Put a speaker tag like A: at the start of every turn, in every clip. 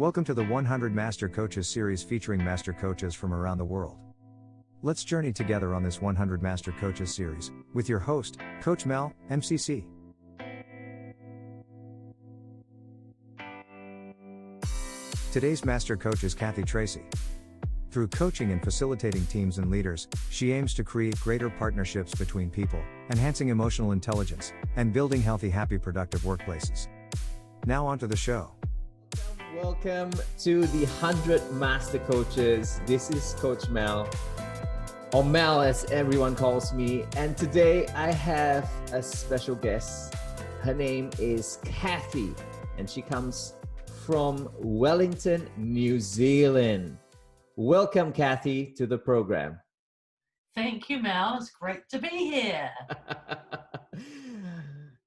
A: Welcome to the 100 Master Coaches series featuring master coaches from around the world. Let's journey together on this 100 Master Coaches series with your host, Coach Mel, MCC. Today's master coach is Kathy Tracey. Through coaching and facilitating teams and leaders, she aims to create greater partnerships between people, enhancing emotional intelligence, and building healthy, happy, productive workplaces. Now on to the show.
B: Welcome to the 100 Master Coaches. This is Coach Mel, or Mel as everyone calls me. And today I have a special guest. Her name is Kathy, and she comes from Wellington, New Zealand. Welcome, Kathy, to the program.
C: Thank you, Mel. It's great to be here.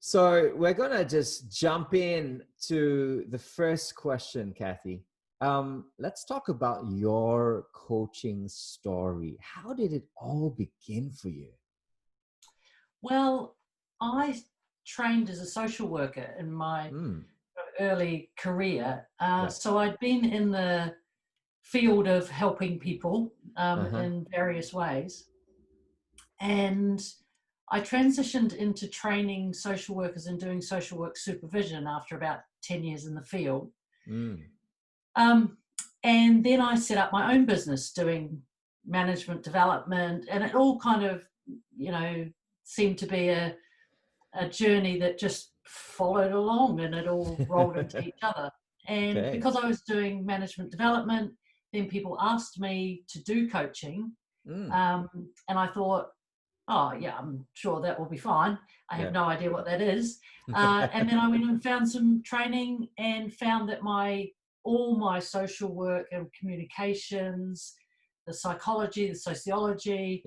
B: So we're going to just jump in to the first question, Kathy. Let's talk about your coaching story. How did it all begin for you?
C: Well, I trained as a social worker in my early career. So I'd been in the field of helping people in various ways. And I transitioned into training social workers and doing social work supervision after about 10 years in the field. And then I set up my own business doing management development, and it all kind of, seemed to be a journey that just followed along, and it all rolled into each other. And because I was doing management development, then people asked me to do coaching. And I thought, oh yeah, I'm sure that will be fine. I have no idea what that is. And then I went and found some training and found that all my social work and communications, the psychology, the sociology,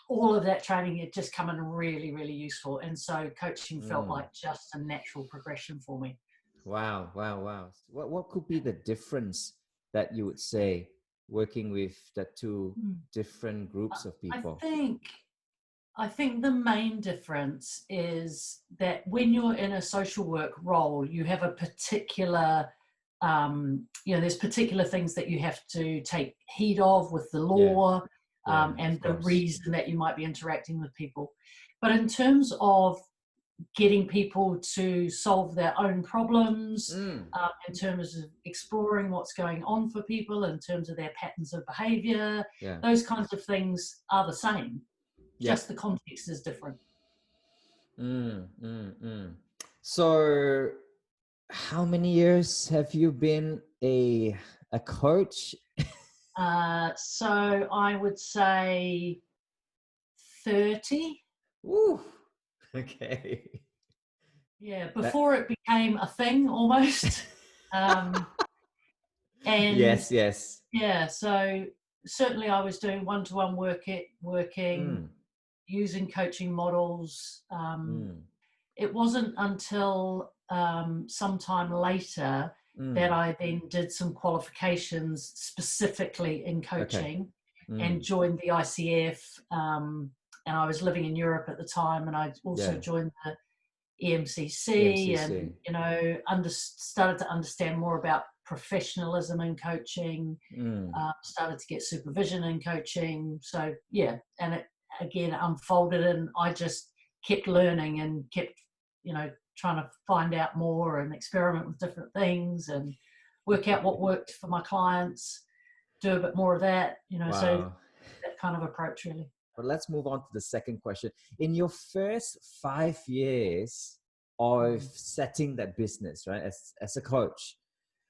C: all of that training had just come in really, really useful. And so coaching felt like just a natural progression for me. Wow.
B: What could be the difference that you would say working with the two different groups of people?
C: I think the main difference is that when you're in a social work role, you have a particular, there's particular things that you have to take heed of with the law and the reason that you might be interacting with people. But in terms of getting people to solve their own problems, in terms of exploring what's going on for people, in terms of their patterns of behavior, those kinds of things are the same. Just the context is different.
B: So how many years have you been a coach?
C: So I would say 30.
B: Ooh, okay.
C: Yeah, before it became a thing almost. And
B: yes.
C: Yeah, so certainly I was doing one-to-one working, using coaching models. It wasn't until sometime later that I then did some qualifications specifically in coaching and joined the ICF. And I was living in Europe at the time, and I also joined the EMCC. And started to understand more about professionalism in coaching, started to get supervision in coaching. So and it again unfolded, and I just kept learning and kept trying to find out more and experiment with different things and work out what worked for my clients, do a bit more of that, so that kind of approach really.
B: But let's move on to the second question. In your first 5 years of setting that business, right, as a coach,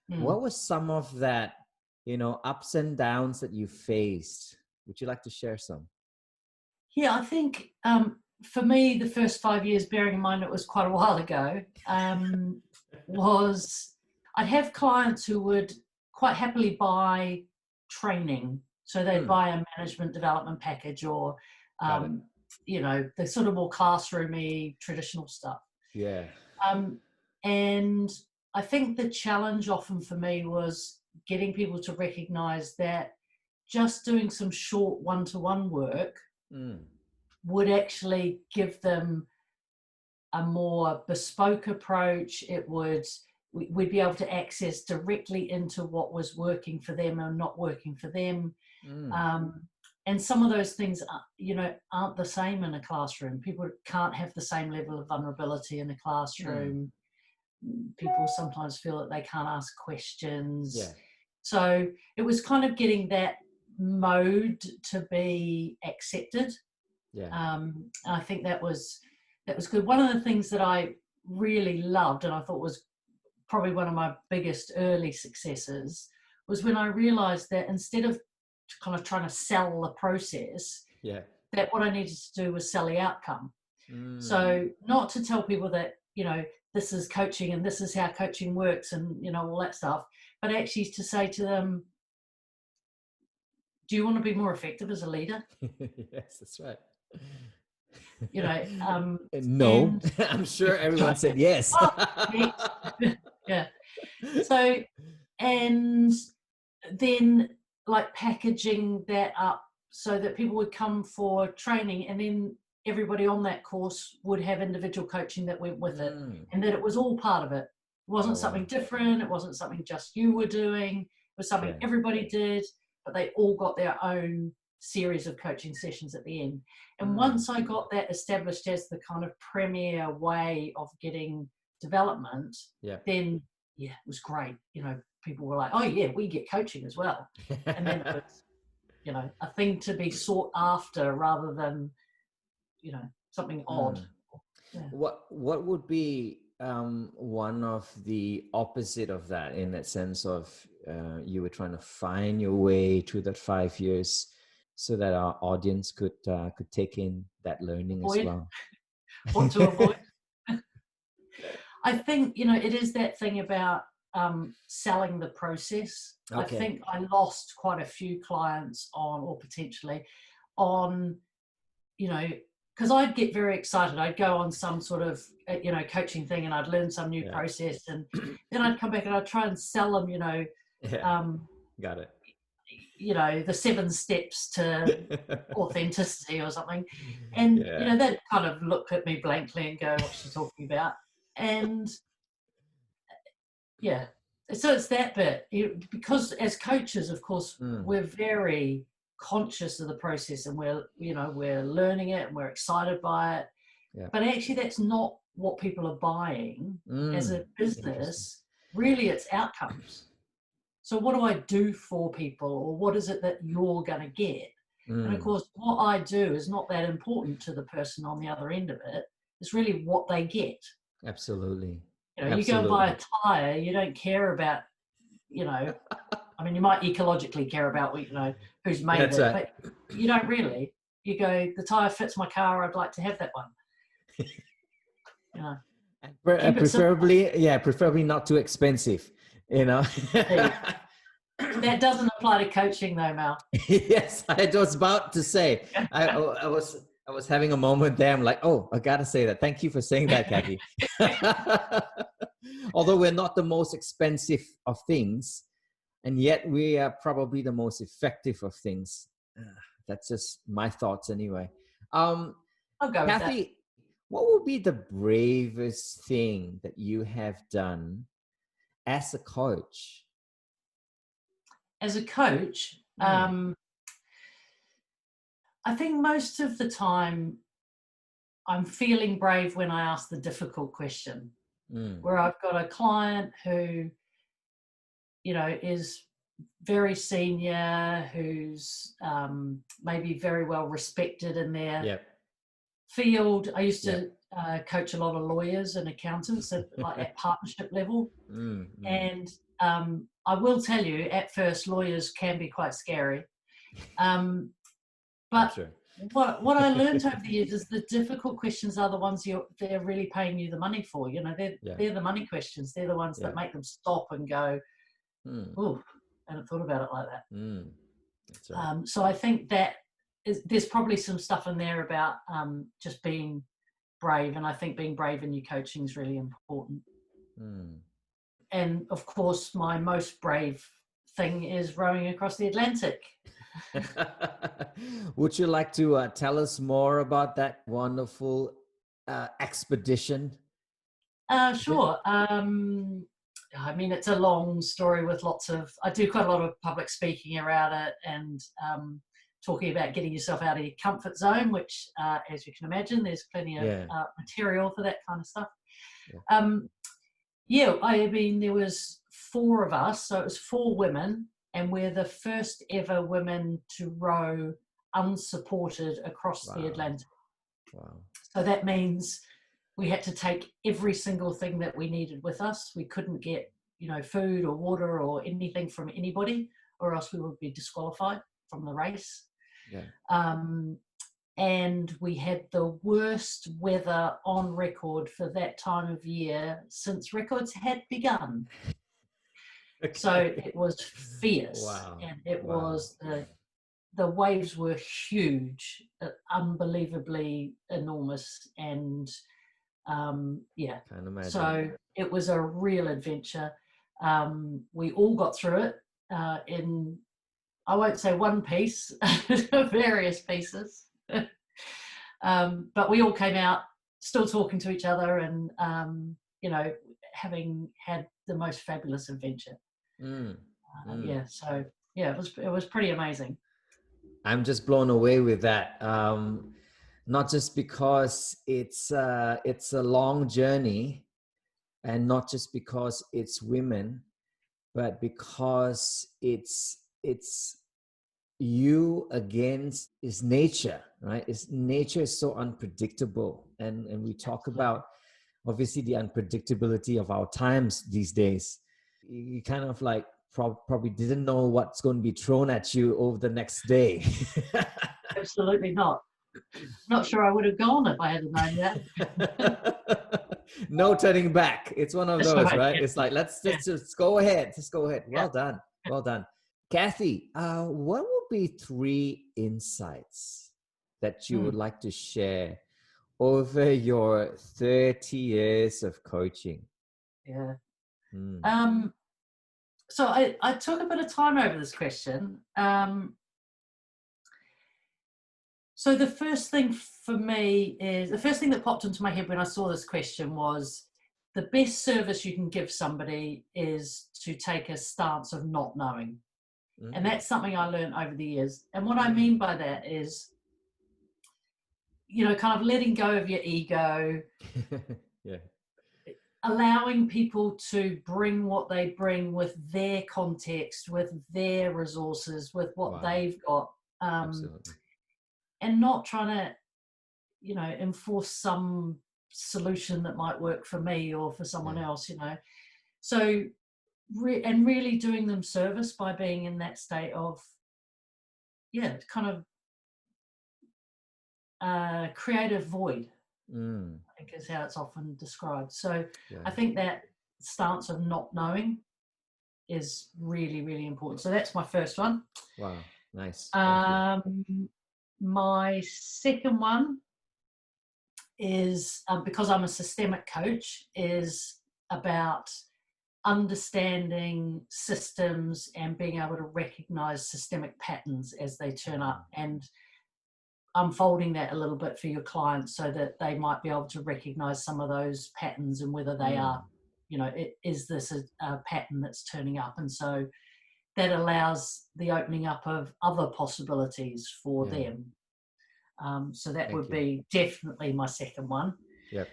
B: what was some of that, ups and downs that you faced? Would you like to share some?
C: Yeah, I think for me, the first 5 years, bearing in mind it was quite a while ago, was I'd have clients who would quite happily buy training. So they'd buy a management development package or, the sort of more classroomy traditional stuff.
B: Yeah.
C: And I think the challenge often for me was getting people to recognize that just doing some short one-to-one work would actually give them a more bespoke approach. It would we'd be able to access directly into what was working for them and not working for them. And some of those things, aren't the same in a classroom. People can't have the same level of vulnerability in a classroom. People sometimes feel that they can't ask questions.
B: Yeah.
C: So it was kind of getting that mode to be accepted.
B: Yeah.
C: I think that was good. One of the things that I really loved, and I thought was probably one of my biggest early successes, was when I realized that instead of kind of trying to sell the process, that what I needed to do was sell the outcome. So not to tell people that, this is coaching and this is how coaching works and, all that stuff, but actually to say to them, do you want to be more effective as a leader?
B: Yes, that's right.
C: No,
B: I'm sure everyone said yes.
C: Yeah. So, and then like packaging that up so that people would come for training, and then everybody on that course would have individual coaching that went with it, and that it was all part of it. It wasn't something different. It wasn't something just you were doing. It was something everybody did, but they all got their own series of coaching sessions at the end. And once I got that established as the kind of premier way of getting development, then it was great. People were like, oh yeah, we get coaching as well. And then it was, a thing to be sought after rather than, something odd. Yeah.
B: What would be one of the opposite of that, in that sense of you were trying to find your way through that 5 years so that our audience could take in that learning as well?
C: What to avoid? I think, it is that thing about selling the process. I think I lost quite a few clients potentially on, because I'd get very excited. I'd go on some sort of, coaching thing, and I'd learn some new process, and then I'd come back and I'd try and sell them,
B: Got it.
C: The 7 steps to authenticity or something. And, they'd kind of look at me blankly and go, what's she talking about? And so it's that bit, because as coaches, of course, we're very conscious of the process, and we're learning it and we're excited by it. But actually that's not what people are buying as a business. Really, it's outcomes. So what do I do for people, or what is it that you're going to get? And of course, what I do is not that important to the person on the other end of it. It's really what they get.
B: Absolutely.
C: You go and buy a tire, you don't care about, I mean, you might ecologically care about, who's made it, but you don't really. You go, the tire fits my car, I'd like to have that one.
B: Preferably not too expensive,
C: That doesn't apply to coaching though, Mel.
B: Yes, I was about to say. I was having a moment there. I'm like, oh, I gotta say that. Thank you for saying that, Kathy. Although we're not the most expensive of things, and yet we are probably the most effective of things. That's just my thoughts anyway.
C: I'll go
B: Kathy,
C: with that.
B: what would be the bravest thing that you have done as a coach?
C: As a coach, I think most of the time I'm feeling brave when I ask the difficult question, where I've got a client who, is very senior, who's maybe very well respected in their field. I used to coach a lot of lawyers and accountants at partnership level. And I will tell you, at first, lawyers can be quite scary. But what I learned over the years is the difficult questions are the ones they're really paying you the money for. They're the money questions. They're the ones that make them stop and go, oh, I hadn't thought about it like that.
B: That's right.
C: So I think that there's probably some stuff in there about just being brave. And I think being brave in your coaching is really important. And of course, my most brave thing is rowing across the Atlantic.
B: Would you like to tell us more about that wonderful expedition?
C: Sure. I mean, it's a long story with I do quite a lot of public speaking around it, and talking about getting yourself out of your comfort zone, which, as you can imagine, there's plenty of material for that kind of stuff. I mean, there was 4 of us, so it was 4 women, and we're the first ever women to row unsupported across the Atlantic.
B: Wow.
C: So that means we had to take every single thing that we needed with us. We couldn't get, food or water or anything from anybody, or else we would be disqualified from the race. And we had the worst weather on record for that time of year since records had begun. Okay. So it was fierce, and it was the waves were huge, unbelievably enormous, and
B: Can't imagine.
C: So it was a real adventure. We all got through it in, I won't say one piece, various pieces. But we all came out still talking to each other, and having had the most fabulous adventure. So it was pretty amazing.
B: I'm just blown away with that. Not just because it's a long journey, and not just because it's women, but because it's you against is nature, right? Nature is so unpredictable, and we talk about obviously the unpredictability of our times these days. You kind of like probably didn't know what's going to be thrown at you over the next day.
C: Absolutely not. Not sure I would have gone if I had known that.
B: No turning back. It's one of those, right? Yeah. It's like, let's just go ahead. Just go ahead. Well done. Well done. Kathy, what would be 3 insights that you would like to share over your 30 years of coaching?
C: Yeah. So I took a bit of time over this question. So the first thing that popped into my head when I saw this question was, the best service you can give somebody is to take a stance of not knowing. And that's something I learned over the years. And what I mean by that is, kind of letting go of your ego, allowing people to bring what they bring with their context, with their resources, with what they've got. And not trying to, enforce some solution that might work for me or for someone else, So, and really doing them service by being in that state of, kind of creative void, I think is how it's often described. So I think that stance of not knowing is really, really important. So that's my first one.
B: Wow, nice.
C: My second one is, because I'm a systemic coach, is about understanding systems and being able to recognize systemic patterns as they turn up, and unfolding that a little bit for your clients so that they might be able to recognize some of those patterns and whether they are, is this a pattern that's turning up? And so that allows the opening up of other possibilities for them. So that would be definitely my second one.
B: Yep.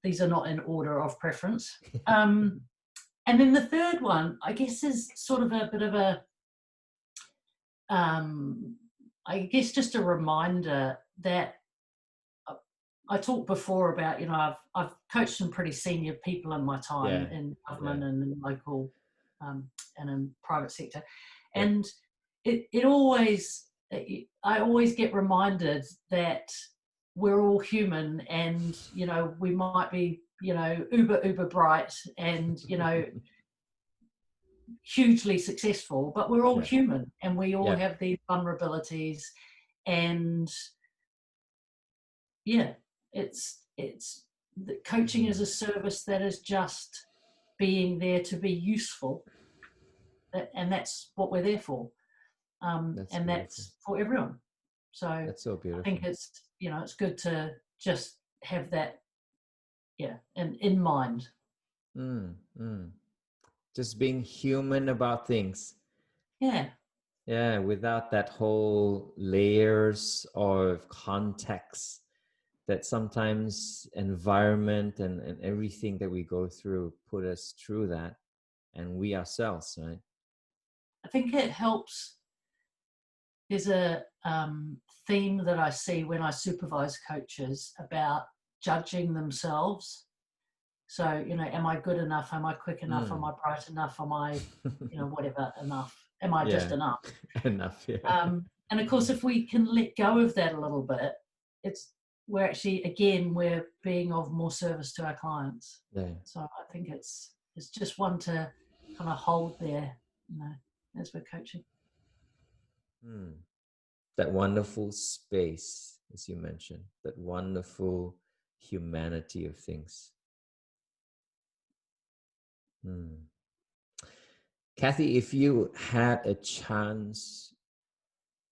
C: These are not in order of preference. And then the third one, I guess, is sort of a bit of a, I guess, just a reminder that I talked before about, I've coached some pretty senior people in my time in government and in local and in private sector. And I always get reminded that we're all human, and, we might be, uber bright and, hugely successful, but we're all human, and we all have these vulnerabilities. And it's the coaching is a service that is just being there to be useful, and that's what we're there for. That's for everyone. So
B: that's so beautiful.
C: I think it's, it's good to just have that, in mind.
B: Mm, mm. Just being human about things.
C: Yeah.
B: Yeah, without that whole layers of context that sometimes environment and everything that we go through put us through that, and we ourselves, right?
C: I think it helps. There's a theme that I see when I supervise coaches about judging themselves. So, you know, am I good enough? Am I quick enough? Am I bright enough? Am I, you know, whatever, enough? Am I just
B: Yeah,
C: enough?
B: enough. Yeah.
C: And of course, if we can let go of that a little bit, we're actually, again, we're being of more service to our clients.
B: Yeah.
C: So I think it's just one to kind of hold there, you know, as we're coaching.
B: That wonderful space, as you mentioned, that wonderful humanity of things. Kathy, if you had a chance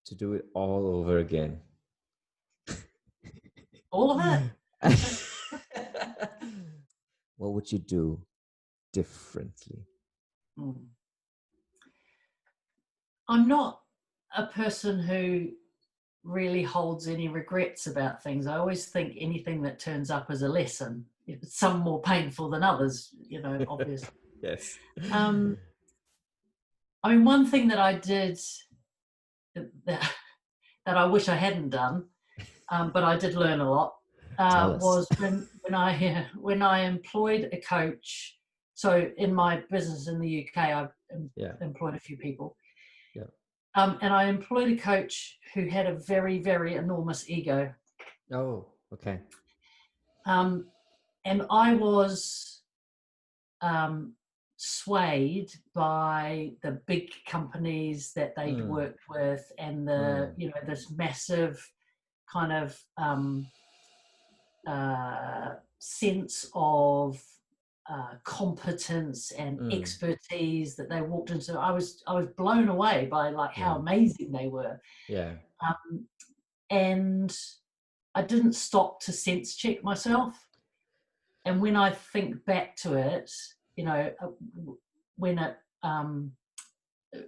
B: to do it all over again,
C: all of it,
B: what would you do differently?
C: I'm not a person who really holds any regrets about things. I always think anything that turns up as a lesson, some more painful than others, you know, obviously.
B: Yes.
C: I mean, one thing that I did that I wish I hadn't done, but I did learn a lot, was when I employed a coach. So in my business in the UK, I've employed a few people.
B: Yeah.
C: And I employed a coach who had a very, very enormous ego.
B: Oh, okay.
C: And I was swayed by the big companies that they'd worked with, and the you know, this massive kind of sense of competence and expertise that they walked into. I was blown away by like how amazing they were.
B: Yeah.
C: And I didn't stop to sense check myself. And when I think back to it, you know, when it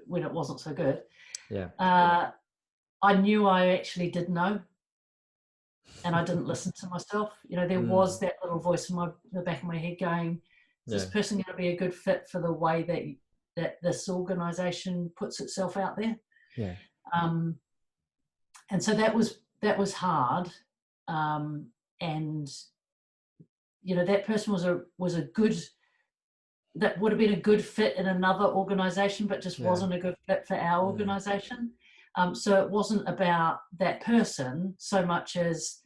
C: wasn't so good, I knew I actually did know, and I didn't listen to myself. You know, there was that little voice in the back of my head going, "Is this person going to be a good fit for the way that this organisation puts itself out there?"
B: Yeah.
C: And so that was hard, and you know, that person was a good, that would have been a good fit in another organisation, but just wasn't a good fit for our organisation. So it wasn't about that person so much as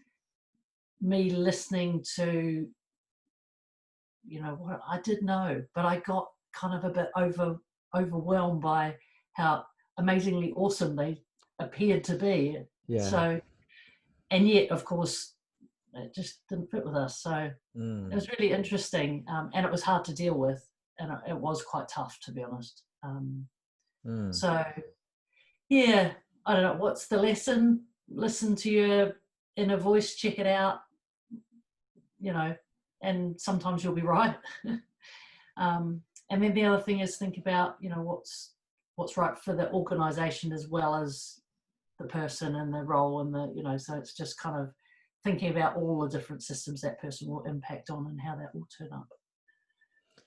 C: me listening to, you know, what I did know, but I got kind of a bit overwhelmed by how amazingly awesome they appeared to be.
B: Yeah.
C: So, and yet, of course, it just didn't fit with us. So it was really interesting, and it was hard to deal with, and it was quite tough, to be honest. So, yeah, I don't know. What's the lesson? Listen to your inner voice, check it out, you know, and sometimes you'll be right. And then the other thing is think about, you know, what's right for the organisation as well as the person and the role and the, you know, so it's just kind of thinking about all the different systems that person will impact on and how that will turn up.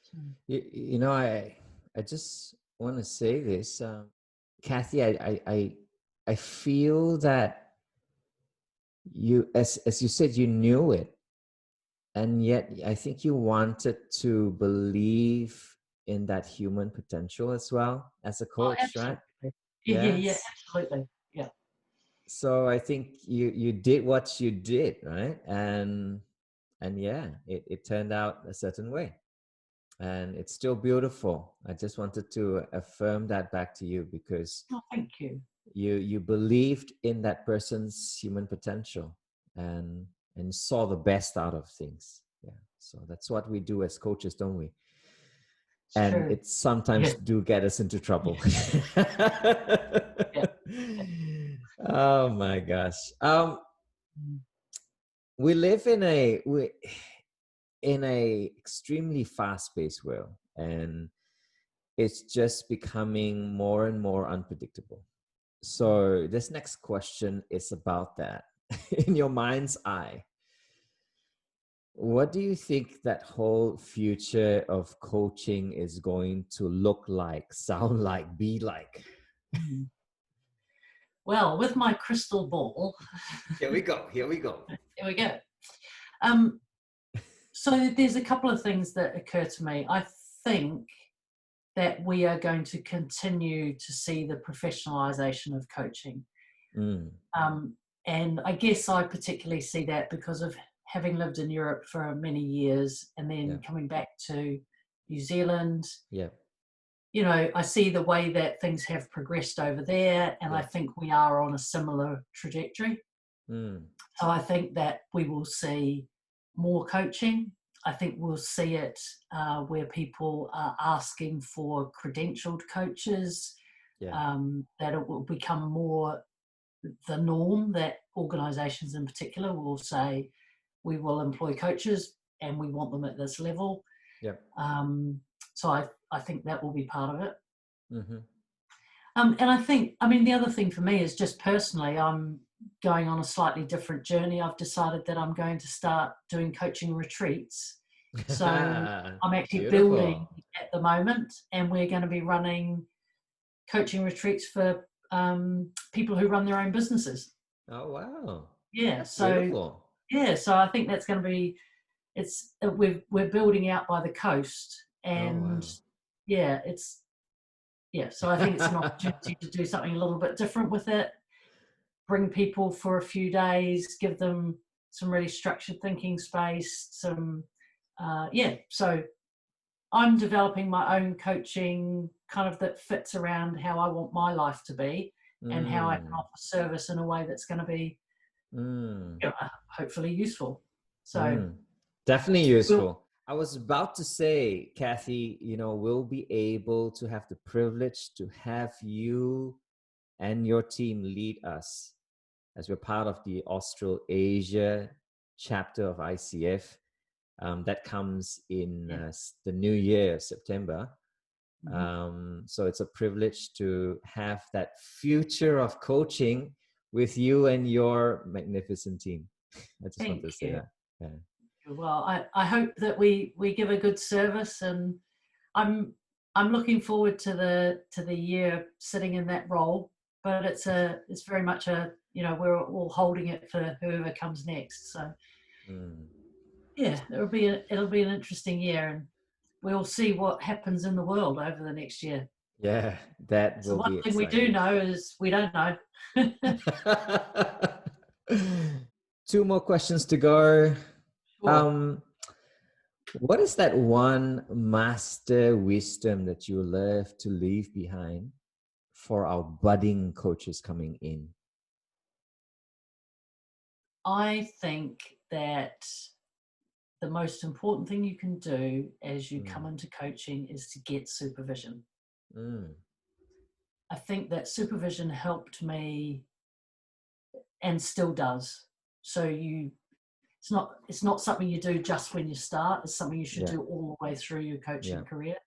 C: So.
B: You know, I just want to say this, Kathy. I feel that you, as you said, you knew it, and yet I think you wanted to believe in that human potential as well as a coach, right?
C: Yeah, absolutely. Yeah.
B: So I think you did what you did, right? And yeah, it turned out a certain way. And it's still beautiful. I just wanted to affirm that back to you because
C: thank you.
B: You believed in that person's human potential and saw the best out of things. Yeah. So that's what we do as coaches, don't we? And it sometimes do get us into trouble. Oh my gosh. We live in in a extremely fast-paced world, and it's just becoming more and more unpredictable. So this next question is about that. In your mind's eye, what do you think that whole future of coaching is going to look like, sound like, be like?
C: Well, with my crystal ball.
B: Here we go.
C: Here we go. So there's a couple of things that occur to me. I think that we are going to continue to see the professionalization of coaching. And I guess I particularly see that because of having lived in Europe for many years and then coming back to New Zealand. You know, I see the way that things have progressed over there, and I think we are on a similar trajectory. So I think that we will see more coaching. I think we'll see it where people are asking for credentialed coaches, that it will become more the norm, that organisations in particular will say, we will employ coaches and we want them at this level. So I think that will be part of it. And I think, I mean, the other thing for me is just personally, I'm going on a slightly different journey. I've decided that I'm going to start doing coaching retreats. So I'm actually building at the moment, and we're going to be running coaching retreats for people who run their own businesses.
B: Oh, wow.
C: Yeah.
B: That's
C: so
B: beautiful.
C: Yeah, so I think that's going to be, we're building out by the coast, and so I think it's an opportunity to do something a little bit different with it, bring people for a few days, give them some really structured thinking space, so I'm developing my own coaching kind of that fits around how I want my life to be and how I can offer service in a way that's going to be hopefully useful. So
B: definitely useful. I was about to say, Kathy, you know, we'll be able to have the privilege to have you and your team lead us as we're part of the Australasia chapter of ICF. That comes in the new year, September. So it's a privilege to have that future of coaching with you and your magnificent team. I just want to say that.
C: Well, I hope that we give a good service, and I'm looking forward to the year sitting in that role. But it's very much we're all holding it for whoever comes next. So it'll be an interesting year, and we'll see what happens in the world over the next year.
B: Yeah, that will be exciting.
C: One thing we do know is we don't know.
B: 2 more questions to go. Sure. What is that one master wisdom that you love to leave behind for our budding coaches coming in?
C: I think that the most important thing you can do as you come into coaching is to get supervision. I think that supervision helped me and still does. So it's not something you do just when you start. It's something you should do all the way through your coaching career.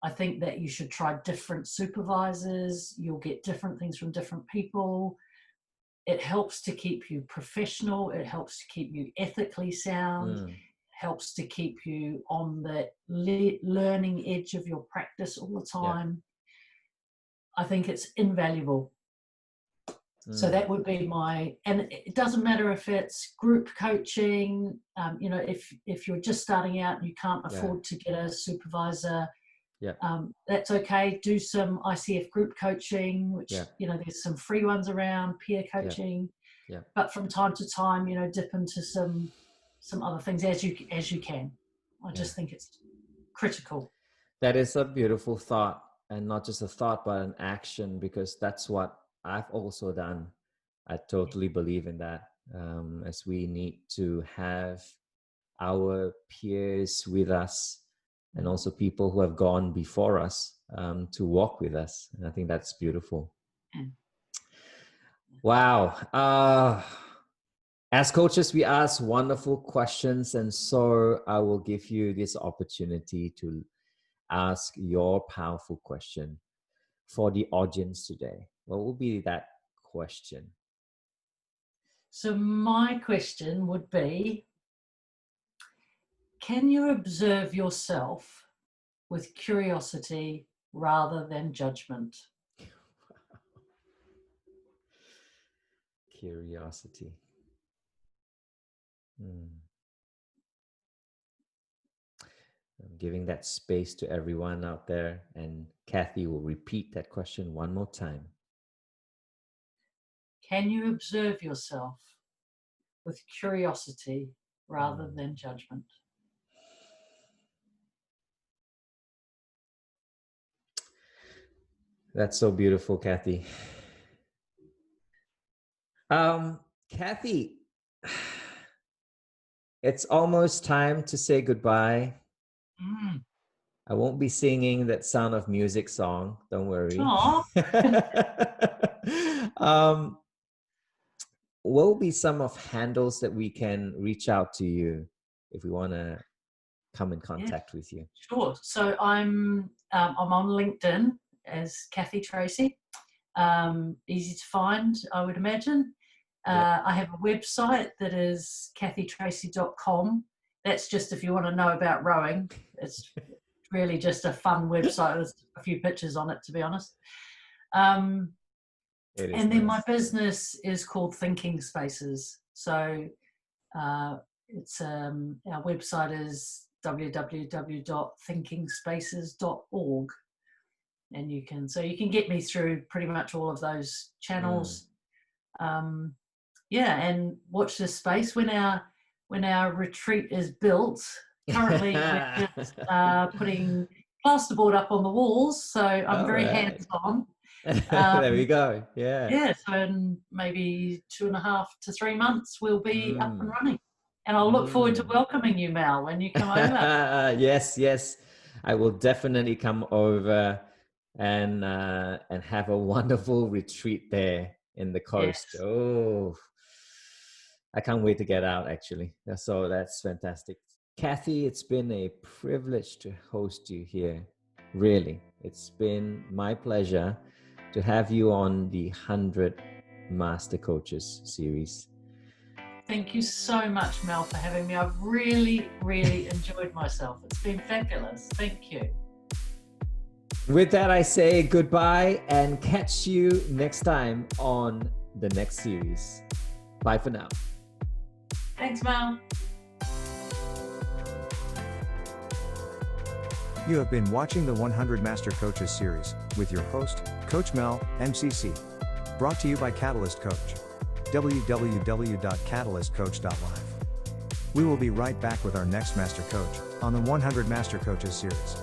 C: I think that you should try different supervisors. You'll get different things from different people. It helps to keep you professional. It helps to keep you ethically sound. It helps to keep you on the learning edge of your practice all the time. I think it's invaluable. So that would be and it doesn't matter if it's group coaching, if you're just starting out and you can't afford to get a supervisor, that's okay. Do some ICF group coaching, which, there's some free ones around, peer coaching, but from time to time, dip into some other things as you can. I just think it's critical.
B: That is a beautiful thought, and not just a thought, but an action, because that's what I've also done. I totally believe in that, as we need to have our peers with us and also people who have gone before us to walk with us. And I think that's beautiful. Wow. As coaches, we ask wonderful questions, and so I will give you this opportunity to ask your powerful question for the audience today. What will be that question?
C: So my question would be, can you observe yourself with curiosity rather than judgment?
B: Curiosity. I'm giving that space to everyone out there, and Kathy will repeat that question one more time.
C: Can you observe yourself with curiosity rather than judgment?
B: That's so beautiful, Kathy. Kathy, it's almost time to say goodbye. I won't be singing that Sound of Music song. Don't worry. What will be some of handles that we can reach out to you if we want to come in contact with you?
C: Sure. So I'm on LinkedIn as Kathy Tracey. Easy to find, I would imagine. I have a website that is kathytracey.com. That's just if you want to know about rowing. It's really just a fun website. There's a few pictures on it, to be honest. And then my business is called Thinking Spaces. So it's our website is www.thinkingspaces.org. And you can get me through pretty much all of those channels. And watch this space when our retreat is built. Currently, we're just putting plasterboard up on the walls, so I'm very hands-on.
B: There we go.
C: Yeah. So in maybe 2.5 to 3 months, we'll be up and running. And I'll look forward to welcoming you, Mel, when you come over.
B: Yes. I will definitely come over and have a wonderful retreat there in the coast. Yes. Oh, I can't wait to get out, actually. So that's fantastic. Kathy, it's been a privilege to host you here. Really, it's been my pleasure to have you on the 100 Master Coaches series.
C: Thank you so much, Mel, for having me. I've really, really enjoyed myself. It's been fabulous. Thank you.
B: With that, I say goodbye and catch you next time on the next series. Bye for now.
C: Thanks, Mel.
A: You have been watching the 100 Master Coaches series with your host, Coach Mel, MCC. Brought to you by Catalyst Coach. www.catalystcoach.live. We will be right back with our next Master Coach on the 100 Master Coaches series.